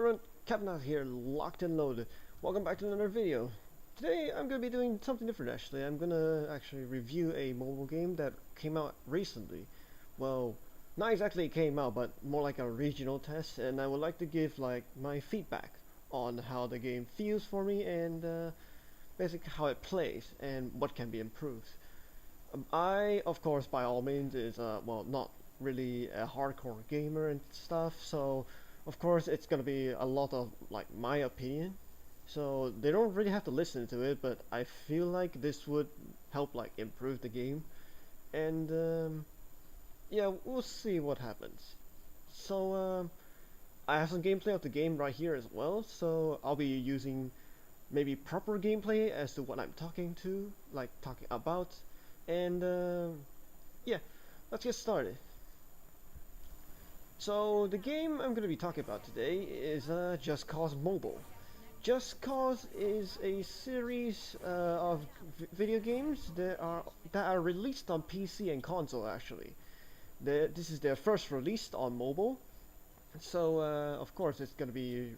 everyone, Captain out here, locked and loaded. Welcome back to another video. Today I'm going to be doing something different actually. I'm going to actually review a mobile game that came out recently. Well, not exactly came out, but more like a regional test, and I would like to give like my feedback on how the game feels for me and basically how it plays and what can be improved. I, of course, by all means, is well, not really a hardcore gamer and stuff, so of course it's gonna be a lot of like my opinion. So they don't really have to listen to it, but I feel like this would help like improve the game, and yeah, we'll see what happens. So I have some gameplay of the game right here as well, so I'll be using maybe proper gameplay as to what I'm talking about, and yeah, let's get started. So the game I'm going to be talking about today is Just Cause Mobile. Just Cause is a series of video games that are released on PC and console actually. This is their first release on mobile, so of course it's going to be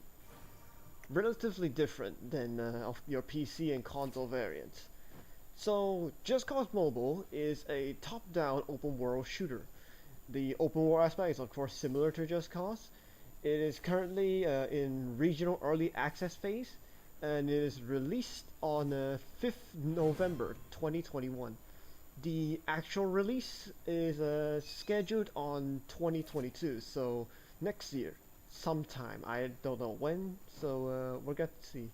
relatively different than of your PC and console variants. So Just Cause Mobile is a top-down open world shooter. The open world aspect is of course similar to Just Cause. It is currently in regional early access phase, and it is released on 5th November 2021. The actual release is scheduled on 2022, so next year, sometime. I don't know when, so we're going to see.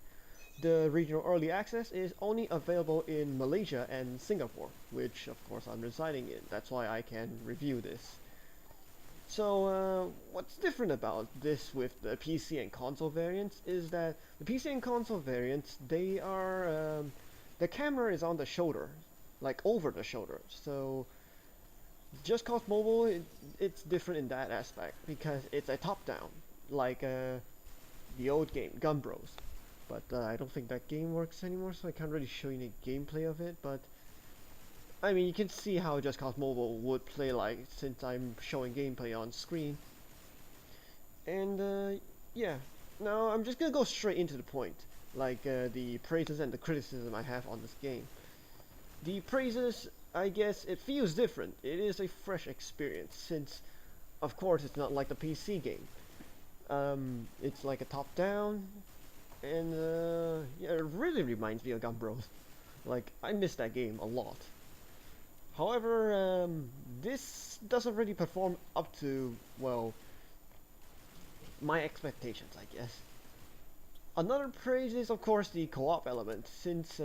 The regional early access is only available in Malaysia and Singapore, which of course I'm residing in. That's why I can review this. So what's different about this with the PC and console variants is that the PC and console variants, the camera is on the shoulder, like over the shoulder. So Just Cause Mobile, it's different in that aspect because it's a top-down, like the old game, Gun Bros. But I don't think that game works anymore, so I can't really show you any gameplay of it, but I mean, you can see how Just Cause Mobile would play like since I'm showing gameplay on screen. And yeah, now I'm just gonna go straight into the point, like the praises and the criticism I have on this game. The praises, I guess it feels different. It is a fresh experience since, of course, it's not like the PC game. It's like a top-down, and yeah, it really reminds me of Gun Bros. Like, I miss that game a lot. However, this doesn't really perform up to, well, my expectations, I guess. Another praise is, of course, the co-op element, since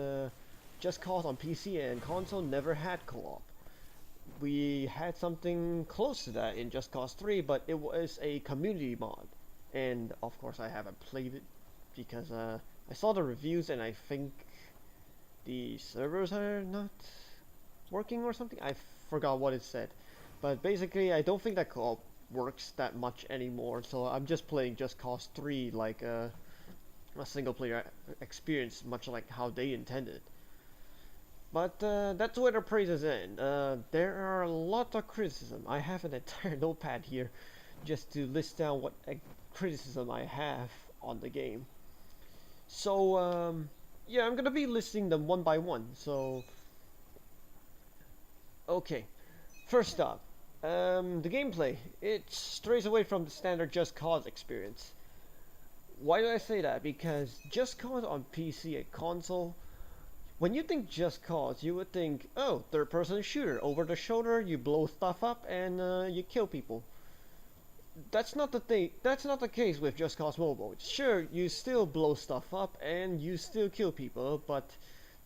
Just Cause on PC and console never had co-op. We had something close to that in Just Cause 3, but it was a community mod. And, of course, I haven't played it because I saw the reviews and I think the servers are not working or something. I forgot what it said, but basically I don't think that co-op works that much anymore, so I'm just playing Just Cause 3 like a single player experience, much like how they intended. But that's where the praises end. There are a lot of criticism. I have an entire notepad here just to list down what criticism I have on the game. So yeah, I'm gonna be listing them one by one. So okay, first up, the gameplay. It strays away from the standard Just Cause experience. Why do I say that? Because Just Cause on PC and console, when you think Just Cause, you would think, oh, third-person shooter, over the shoulder, you blow stuff up and you kill people. That's not the thing. That's not the case with Just Cause Mobile. Sure, you still blow stuff up and you still kill people, but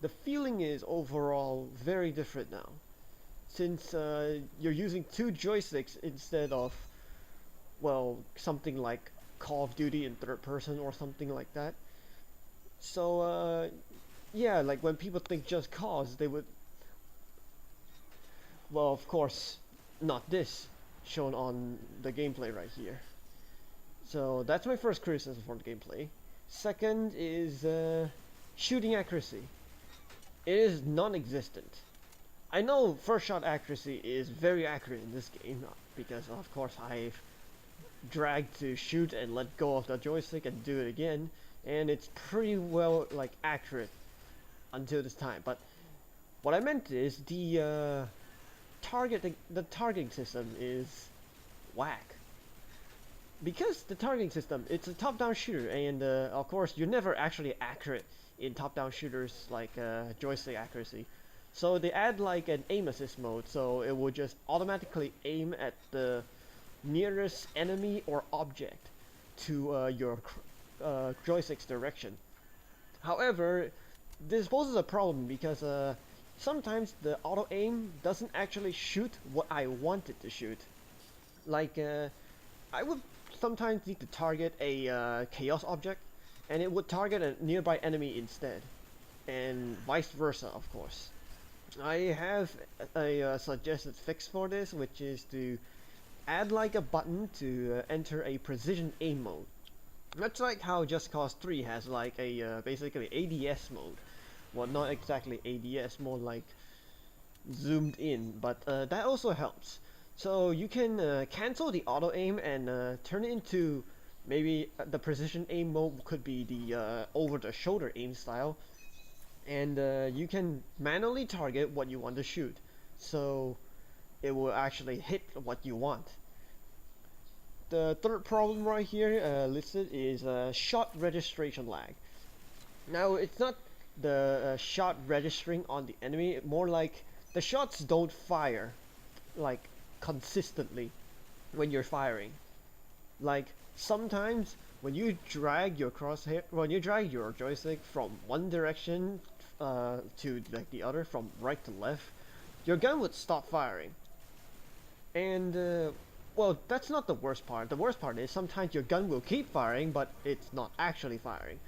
the feeling is overall very different now, since you're using two joysticks instead of, well, something like Call of Duty in third person or something like that. So yeah, like when people think Just Cause, they would, well, of course, not this shown on the gameplay right here. So that's my first criticism for the gameplay. Second is shooting accuracy. It is non-existent. I know first shot accuracy is very accurate in this game because of course I've drag to shoot and let go of the joystick and do it again, and it's pretty well like accurate until this time. But what I meant is the targeting system is whack. Because the targeting system, it's a top-down shooter, and of course you're never actually accurate in top-down shooters like joystick accuracy. So they add like an aim assist mode, so it will just automatically aim at the nearest enemy or object to your joystick's direction. However, this poses a problem because sometimes the auto aim doesn't actually shoot what I want it to shoot. Like I would sometimes need to target a chaos object, and it would target a nearby enemy instead, and vice versa, of course. I have a suggested fix for this, which is to add like a button to enter a precision aim mode. That's like how Just Cause 3 has like a basically ADS mode. Well, not exactly ADS, more like zoomed in, but that also helps. So you can cancel the auto aim and turn it into maybe the precision aim mode could be the over the shoulder aim style, and you can manually target what you want to shoot, so it will actually hit what you want. The third problem right here listed is shot registration lag. Now it's not the shot registering on the enemy, more like the shots don't fire like consistently when you're firing. Like sometimes when you drag your joystick from one direction to like the other, from right to left, your gun would stop firing. And well, that's not the worst part. The worst part is sometimes your gun will keep firing, but it's not actually firing.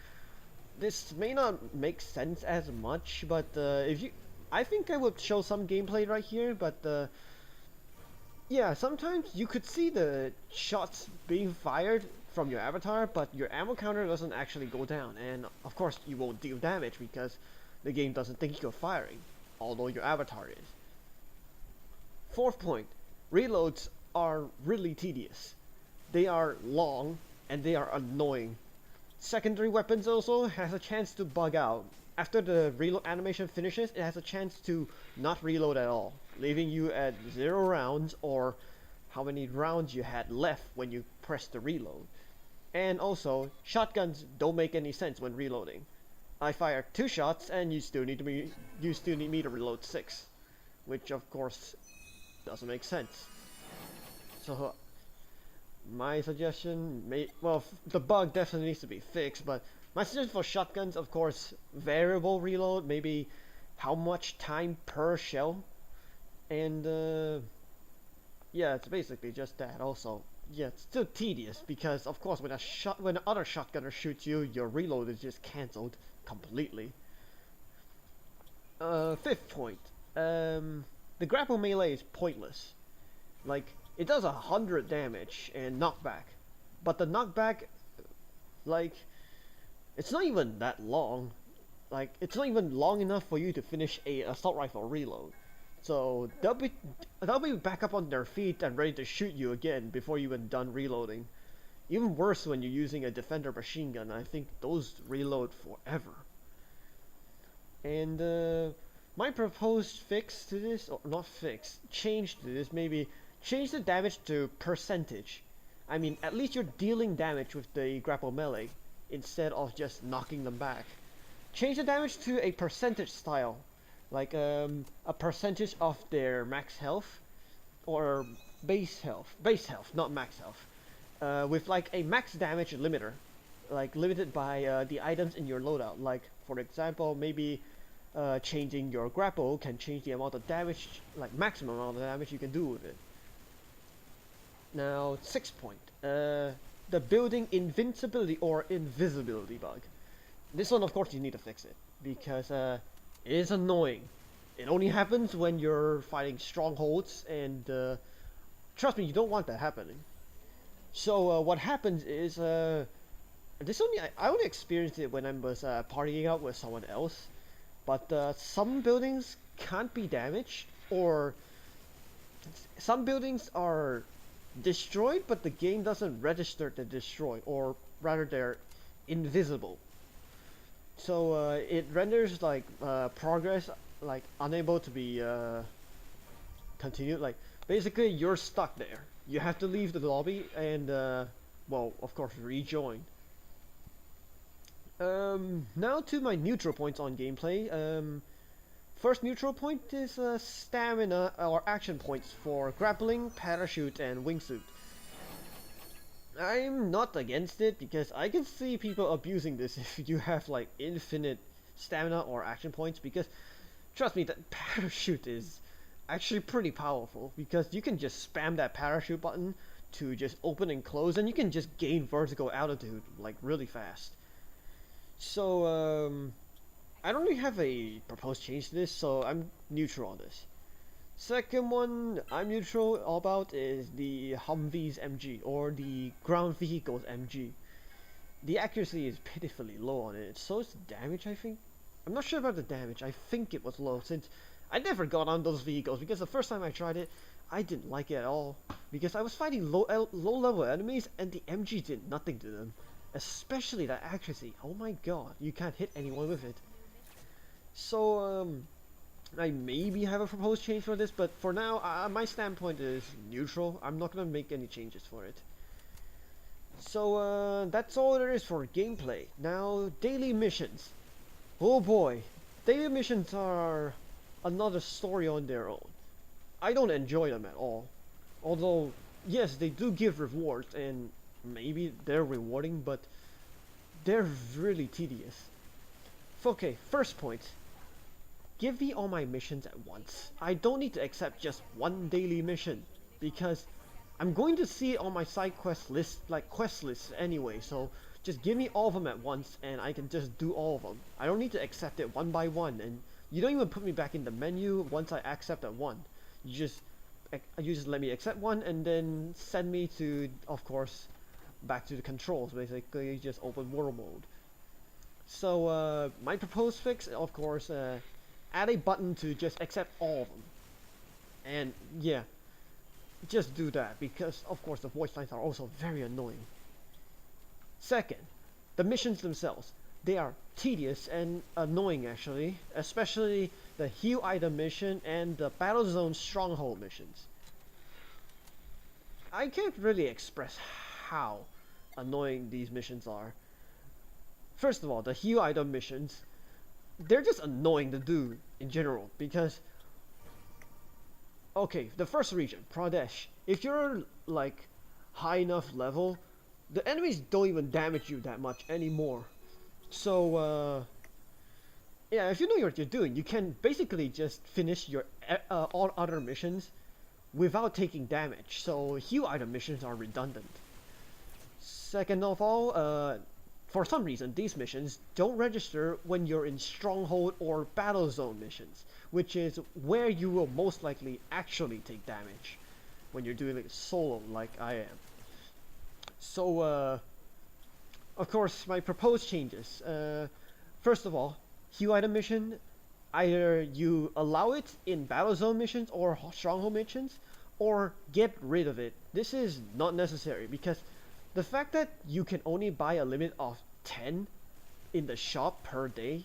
This may not make sense as much, but I think I would show some gameplay right here, but yeah, sometimes you could see the shots being fired from your avatar, but your ammo counter doesn't actually go down, and of course you won't deal damage because the game doesn't think you're firing, although your avatar is. Fourth point, reloads are really tedious. They are long and they are annoying. Secondary weapons also has a chance to bug out. After the reload animation finishes, it has a chance to not reload at all, leaving you at 0 rounds or how many rounds you had left when you press the reload. And also, shotguns don't make any sense when reloading. I fire 2 shots and you still need me to reload 6, which of course doesn't make sense. So my suggestion the bug definitely needs to be fixed, but my suggestion for shotguns, of course, variable reload, maybe how much time per shell, and yeah, it's basically just that. Also, yeah, it's still tedious because, of course, when the other shotgunner shoots you, your reload is just cancelled completely. Fifth point, the grapple melee is pointless. Like, it does 100 damage and knockback, but the knockback, like, it's not even that long. Like, it's not even long enough for you to finish a assault rifle reload. So they'll be back up on their feet and ready to shoot you again before you're even done reloading. Even worse when you're using a defender machine gun. I think those reload forever. And my proposed fix to this, or not fix, change to this, maybe change the damage to percentage. I mean, at least you're dealing damage with the grapple melee instead of just knocking them back. Change the damage to a percentage style, like a percentage of their max health or base health, not max health, with like a max damage limiter, like limited by the items in your loadout. Like for example, maybe changing your grapple can change the amount of damage, like maximum amount of damage you can do with it. Now, 6th point, the building invincibility or invisibility bug. This one, of course, you need to fix it because it is annoying. It only happens when you're fighting strongholds, and trust me, you don't want that happening. So what happens is I only experienced it when I was partying out with someone else, but some buildings can't be damaged, or some buildings are destroyed, but the game doesn't register the destroyed, or rather they're invisible. So it renders like progress like unable to be continued. Like basically you're stuck there. You have to leave the lobby and well, of course, rejoin. Now to my neutral points on gameplay. First neutral point is stamina or action points for grappling, parachute, and wingsuit. I'm not against it because I can see people abusing this if you have like infinite stamina or action points, because trust me, that parachute is actually pretty powerful because you can just spam that parachute button to just open and close, and you can just gain vertical altitude like really fast. So I don't really have a proposed change to this, so I'm neutral on this. Second one I'm neutral about is the Humvee's MG, or the ground vehicle's MG. The accuracy is pitifully low on it, so is the damage, I think. I'm not sure about the damage, I think it was low, since I never got on those vehicles, because the first time I tried it, I didn't like it at all, because I was fighting low level enemies and the MG did nothing to them. Especially that accuracy, oh my god, you can't hit anyone with it. So, I maybe have a proposed change for this, but for now, my standpoint is neutral. I'm not gonna make any changes for it. So, that's all there is for gameplay. Now, daily missions. Oh boy, daily missions are another story on their own. I don't enjoy them at all. Although, yes, they do give rewards, and maybe they're rewarding, but they're really tedious. Okay, first point. Give me all my missions at once. I don't need to accept just one daily mission, because I'm going to see it on my side quest list, like quest lists anyway, so just give me all of them at once and I can just do all of them. I don't need to accept it one by one, and you don't even put me back in the menu once I accept that one. You just let me accept one and then send me to, of course, back to the controls, basically just open world mode. So my proposed fix, of course, add a button to just accept all of them. And yeah, just do that, because of course the voice lines are also very annoying. Second, the missions themselves. They are tedious and annoying actually, especially the heal item mission and the battle zone stronghold missions. I can't really express how annoying these missions are. First of all, the heal item missions, they're just annoying to do in general, because okay, the first region, Pradesh, if you're like high enough level, the enemies don't even damage you that much anymore. So yeah, if you know what you're doing, you can basically just finish your all other missions without taking damage, so heal item missions are redundant. Second of all, for some reason, these missions don't register when you're in Stronghold or Battle Zone missions, which is where you will most likely actually take damage when you're doing it solo like I am. So, of course, my proposed changes. First of all, heal item mission, either you allow it in Battle Zone missions or Stronghold missions, or get rid of it. This is not necessary, because the fact that you can only buy a limit of 10 in the shop per day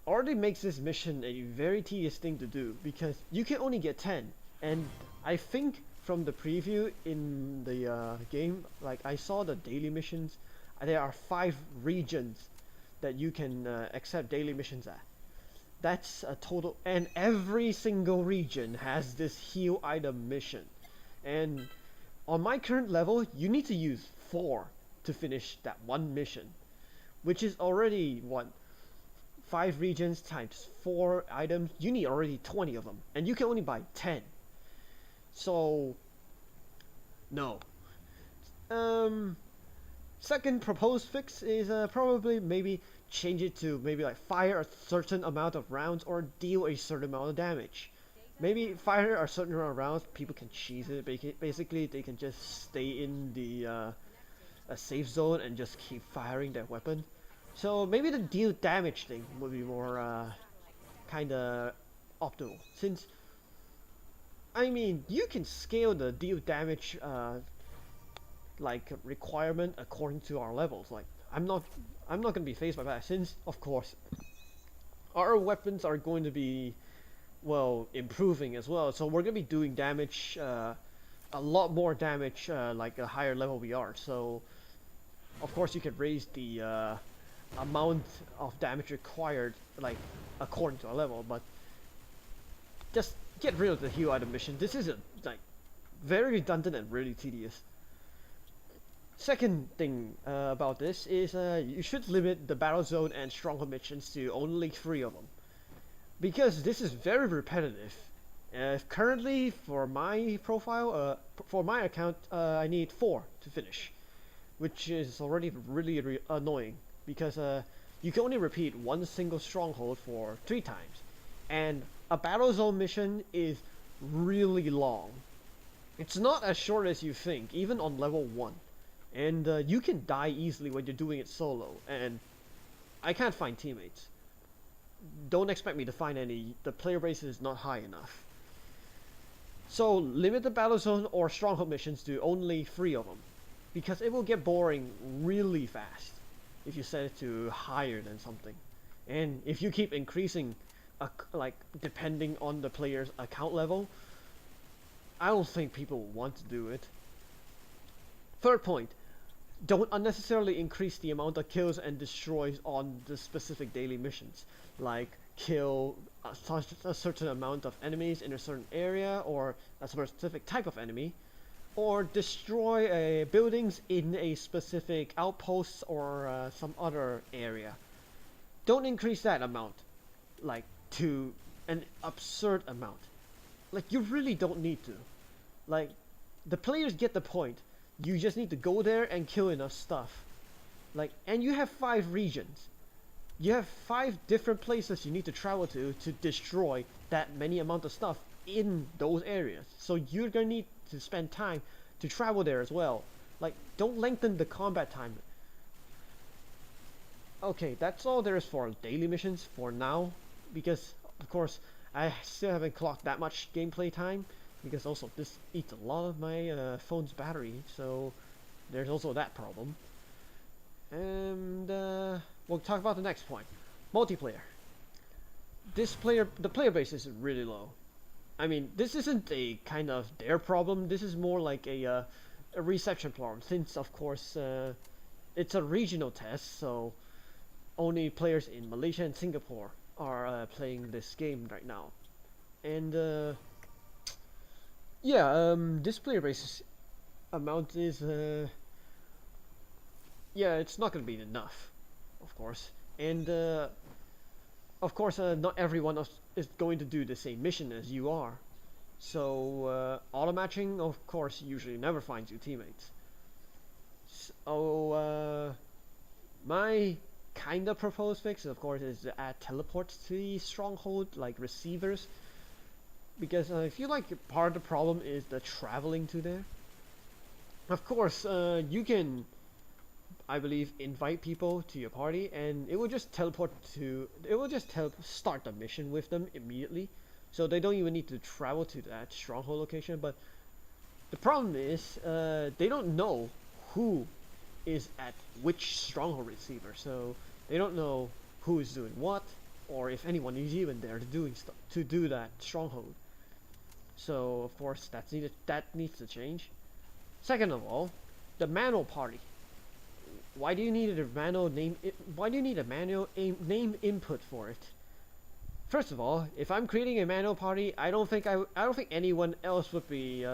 already makes this mission a very tedious thing to do, because you can only get 10, and I think from the preview in the game, like I saw the daily missions, there are 5 regions that you can accept daily missions at. That's a total, and every single region has this heal item mission, and on my current level, you need to use 4 to finish that one mission, which is already, what, 5 regions times 4 items, you need already 20 of them, and you can only buy 10. So, no. Second proposed fix is probably maybe change it to maybe like fire a certain amount of rounds or deal a certain amount of damage. Maybe fire a certain amount of rounds, people can cheese it. Basically, they can just stay in the a safe zone and just keep firing their weapon. So maybe the deal damage thing would be more kind of optimal, since I mean, you can scale the deal damage like requirement according to our levels. Like I'm not gonna be phased by that, since of course our weapons are going to be, well, improving as well. So we're gonna be doing damage, a lot more damage, like a higher level we are. So of course you can raise the amount of damage required, like according to our level. But just get rid of the heal item mission. This is like very redundant and really tedious. Second thing about this is you should limit the battle zone and stronghold missions to only 3 of them, because this is very repetitive. Currently, for my profile, for my account, I need 4 to finish, which is already really annoying, because you can only repeat one single stronghold for 3 times, and a battle zone mission is really long. It's not as short as you think, even on level 1. And you can die easily when you're doing it solo, and I can't find teammates. Don't expect me to find any. The player base is not high enough. So limit the battle zone or stronghold missions to only 3 of them, because it will get boring really fast if you set it to higher than something. And if you keep increasing, like depending on the player's account level, I don't think people want to do it. Third point, don't unnecessarily increase the amount of kills and destroys on the specific daily missions, like kill a certain amount of enemies in a certain area or a specific type of enemy, or destroy buildings in a specific outpost or some other area. Don't increase that amount, like to an absurd amount. Like, you really don't need to. Like, the players get the point. You just need to go there and kill enough stuff. Like, and you have 5 regions. You have 5 different places you need to travel to destroy that many amount of stuff in those areas. So you're gonna need to spend time to travel there as well. Like, don't lengthen the combat time. Okay, that's all there is for daily missions for now, because of course I still haven't clocked that much gameplay time, because also this eats a lot of my phone's battery, so there's also that problem. And we'll talk about the next point, multiplayer. The player base is really low. I mean, this isn't a kind of their problem. This is more like a reception problem, since of course it's a regional test, so only players in Malaysia and Singapore are playing this game right now. And yeah, this player base amount is yeah, it's not gonna be enough, of course. And of course, not everyone is going to do the same mission as you are. So auto matching, of course, usually never finds you teammates. So my kind of proposed fix, of course, is to add teleports to the stronghold, like receivers. Because I feel like part of the problem is the traveling to there. Of course, you can, I believe, invite people to your party, and it will just start the mission with them immediately, so they don't even need to travel to that stronghold location. But the problem is, they don't know who is at which stronghold receiver, so they don't know who is doing what, or if anyone is even there to do that stronghold. So of course that needs to change. Second of all, the manual party. Why do you need a manual name? Why do you need a manual name input for it? First of all, if I'm creating a manual party, I don't think anyone else would be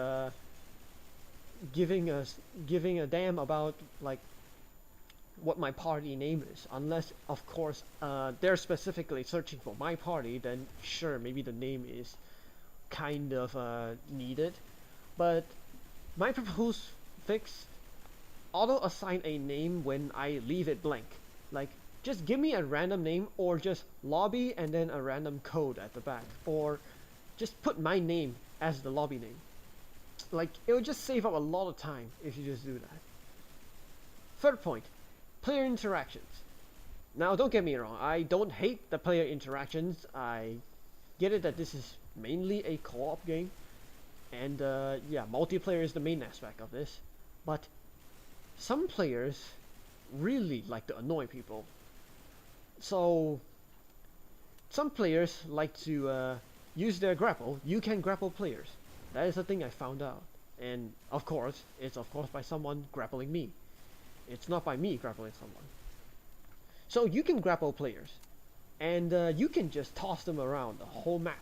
giving a damn about like what my party name is, unless of course they're specifically searching for my party. Then sure, maybe the name is kind of needed. But my proposed fix: auto assign a name when I leave it blank. Like, just give me a random name, or just lobby and then a random code at the back, or just put my name as the lobby name. Like, it would just save up a lot of time if you just do that. Third point, player interactions. Now, don't get me wrong, I don't hate the player interactions. I get it that this is mainly a co-op game, And yeah, multiplayer is the main aspect of this, but some players really like to annoy people. So some players like to use their grapple. You can grapple players. That is a thing I found out. And of course, it's of course by someone grappling me. It's not by me grappling someone. So you can grapple players, and you can just toss them around the whole map.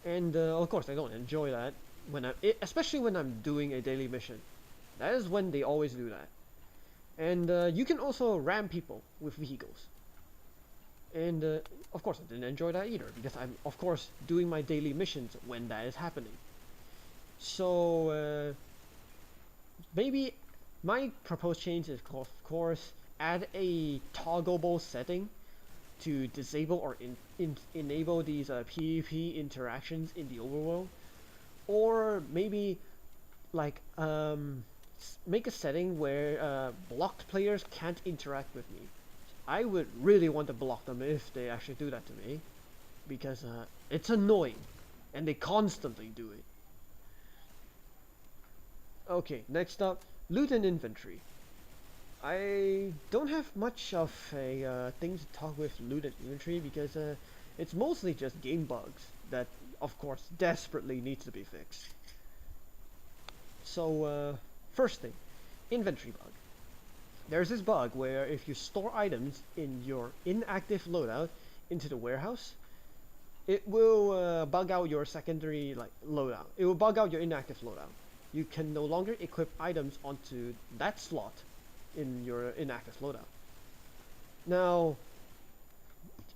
And of course, I don't enjoy that especially when I'm doing a daily mission. That is when they always do that. And you can also ram people with vehicles. And of course, I didn't enjoy that either because I'm of course doing my daily missions when that is happening. So maybe my proposed change is, of course, add a toggleable setting to disable or enable these PvP interactions in the overworld, or maybe like make a setting where blocked players can't interact with me. I would really want to block them if they actually do that to me, because it's annoying, and they constantly do it. Okay, next up, Luton Inventory. I don't have much of a thing to talk with Luton Inventory because it's mostly just game bugs that, of course, desperately needs to be fixed. So, first thing, inventory bug. There's this bug where if you store items in your inactive loadout into the warehouse, it will bug out your secondary loadout. It will bug out your inactive loadout. You can no longer equip items onto that slot in your inactive loadout. Now,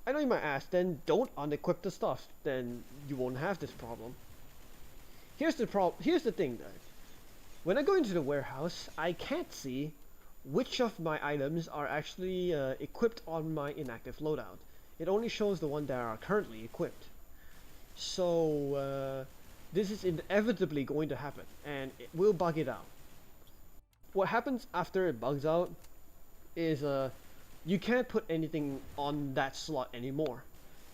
I know you might ask, then don't unequip the stuff, then you won't have this problem. Here's the thing though. When I go into the warehouse, I can't see which of my items are actually equipped on my inactive loadout. It only shows the ones that are currently equipped. So this is inevitably going to happen, and it will bug it out. What happens after it bugs out is you can't put anything on that slot anymore.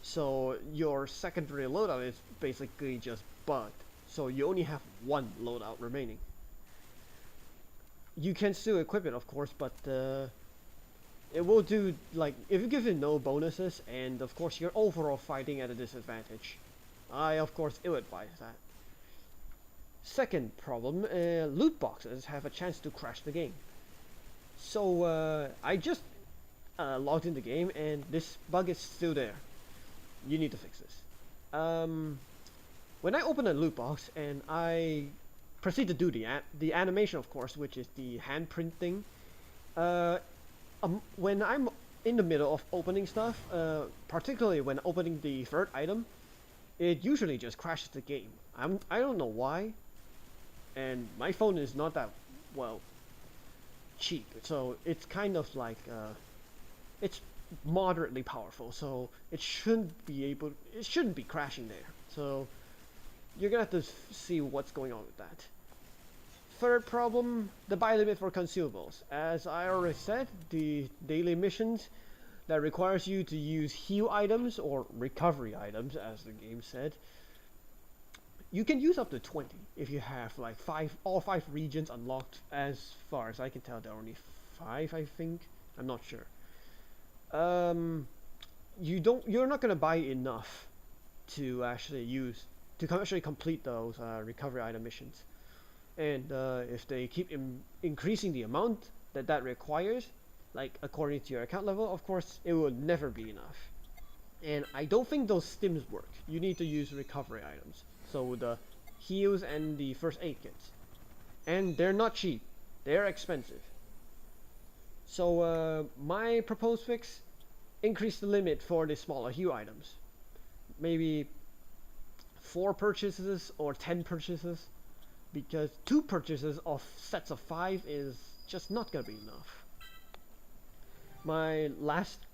So your secondary loadout is basically just bugged. So you only have one loadout remaining. You can still equip it, of course, but it will do, like, if you give it no bonuses, and of course you're overall fighting at a disadvantage. I, of course, ill advise that. Second problem, loot boxes have a chance to crash the game. So I just logged in the game, and this bug is still there. You need to fix this. When I open a loot box and I proceed to do the animation, of course, which is the handprint thing. When I'm in the middle of opening stuff, particularly when opening the third item, it usually just crashes the game. I don't know why, and my phone is not that, well, cheap, so it's kind of like it's moderately powerful, so it shouldn't be crashing there. So you're gonna have to see what's going on with that. Third problem, the buy limit for consumables. As I already said, the daily missions that requires you to use heal items or recovery items, as the game said, you can use up to 20 if you have like all five regions unlocked. As far as I can tell, there are only 5, I think. I'm not sure. You're not gonna buy enough to actually complete those recovery item missions. And if they keep increasing the amount that requires, like according to your account level, of course it will never be enough. And I don't think those stims work. You need to use recovery items, so the heals and the first aid kits, and they're not cheap, they're expensive. So my proposed fix: increase the limit for the smaller heal items, maybe 4 purchases or 10 purchases, because 2 purchases of sets of 5 is just not gonna be enough. My last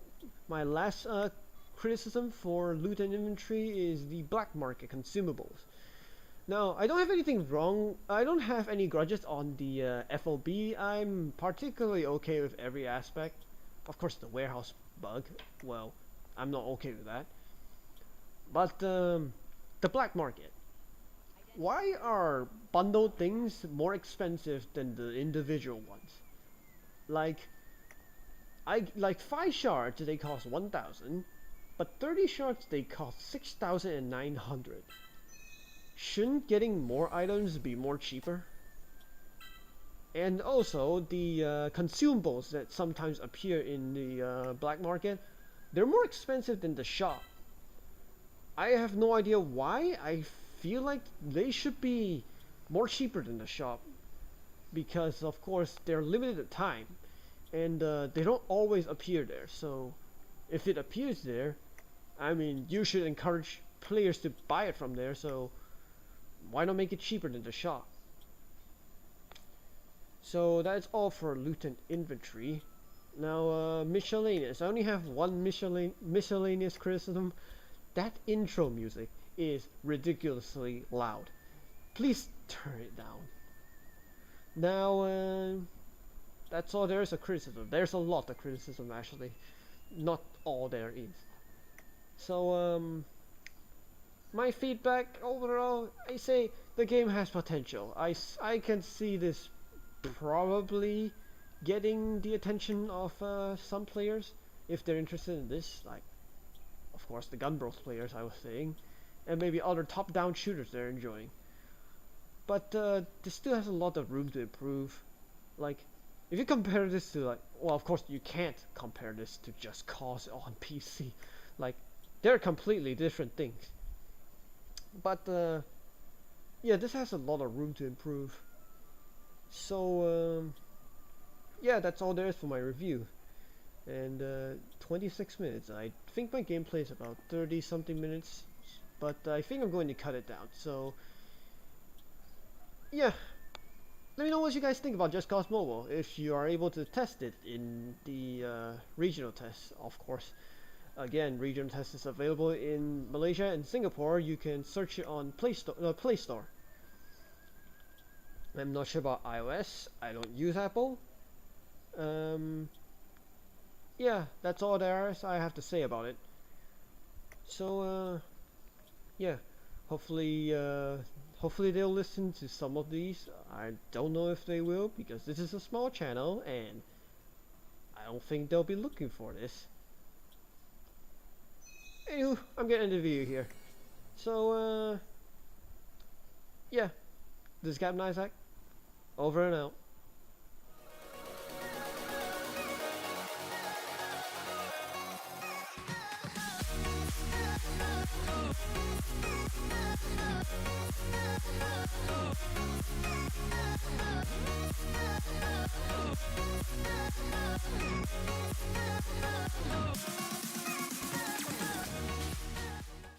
criticism for Luton Inventory is the black market consumables. Now, I don't have anything wrong. I don't have any grudges on the FOB. I'm particularly okay with every aspect. Of course, the warehouse bug, well, I'm not okay with that. But the black market. why are bundled things more expensive than the individual ones? Like, like 5 shards they cost 1,000, but 30 shards they cost 6,900. Shouldn't getting more items be more cheaper? And also the consumables that sometimes appear in the black market, they're more expensive than the shop. I have no idea why. I feel like they should be more cheaper than the shop, because of course they're limited at time, and they don't always appear there. So if it appears there, I mean, you should encourage players to buy it from there. So why not make it cheaper than the shop? So that's all for Luton Inventory. Now miscellaneous. I only have one miscellaneous criticism. That intro music is ridiculously loud. Please turn it down. Now that's all there is a criticism. There's a lot of criticism actually. Not all there is. So my feedback overall, I say the game has potential. I can see this probably getting the attention of some players if they're interested in this, like of course the Gun Bros players I was saying, and maybe other top-down shooters they're enjoying. But this still has a lot of room to improve. Like, if you compare this to, like, well, of course you can't compare this to Just Cause on PC. Like, they're completely different things. But yeah, this has a lot of room to improve. So yeah, that's all there is for my review. And 26 minutes. I think my gameplay is about 30 something minutes, but I think I'm going to cut it down. So yeah, let me know what you guys think about Just Cause Mobile, if you are able to test it in the regional tests, of course. Again, regional test is available in Malaysia and Singapore. You can search it on Play Store. I'm not sure about iOS. I don't use Apple. Yeah, that's all there is I have to say about it. So yeah, hopefully they'll listen to some of these. I don't know if they will, because this is a small channel and I don't think they'll be looking for this. Anywho, I'm getting the video here. So yeah, this is Captain Isaac. Over and out.